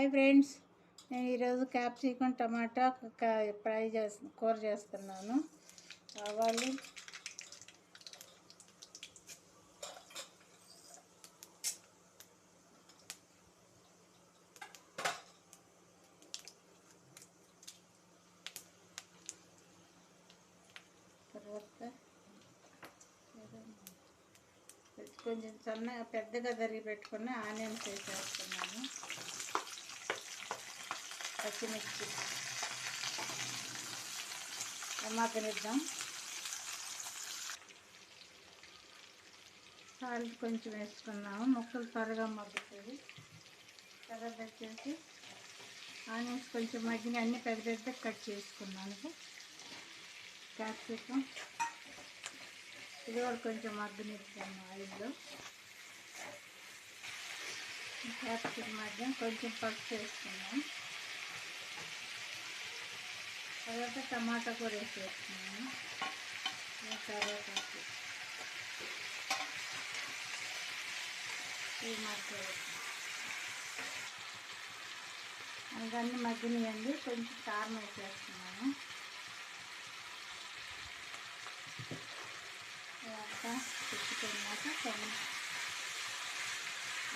Hi friends, నేను ఈరోజు capsicum టమాటా కూర చేస్తున్నాను. ఆవాలు, తర్వాత కొంచెం పెద్దగా తరిగి పెట్టుకుని ఆనియన్స్ వేసేస్తున్నాను. పచ్చిమిర్చి మగ్గనిద్దాం. సాల్ట్ కొంచెం వేసుకున్నాము, ముక్కలు త్వరగా మగ్గుతుంది. తర్వాత వచ్చేసి ఆనియన్స్ కొంచెం మగ్గిన అన్నీ పెద్ద కట్ చేసుకున్నాను. క్యాప్సికమ్ ఇది కూడా కొంచెం మగ్గనిద్దాము ఆయిల్లో. క్యాప్సికమ్ మధ్య కొంచెం పసుపు వేసుకున్నాము. తర్వాత టమాటా కూడా వేసేస్తున్నాను. తర్వాత అవన్నీ మగ్గినాయండి. కొంచెం కారం వేసేస్తున్నాను. తర్వాత తిప్పుకున్నాక కొన్ని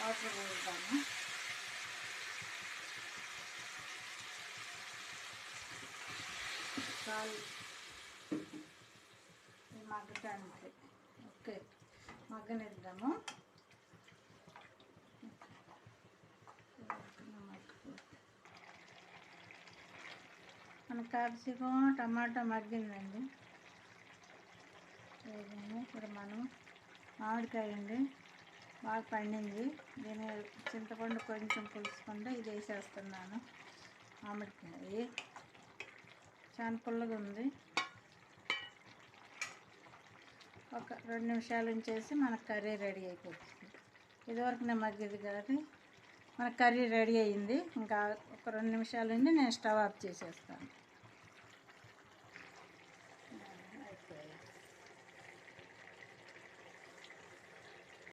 వాటర్ పోద్దాము. చాలు మగ్గటానికి. ఓకే, మగ్గనిద్దాము. మన క్యాప్సికం టమాటా మగ్గిందండి. ఇప్పుడు మనం మామిడికాయ అండి బాగా పండింది. దీని చింతపండు కొంచెం పులుసుకుండా ఇది వేసేస్తున్నాను. మామిడికాయ చాలా పుల్లగా ఉంది. ఒక 2 నిమిషాలు ఉంచేసి మన కర్రీ రెడీ అయిపోతుంది. ఇదివరకు నేను మగ్గిది కాదు, మన కర్రీ రెడీ అయ్యింది. ఇంకా ఒక 2 నిమిషాలు ఉండి నేను స్టవ్ ఆఫ్ చేసేస్తాను.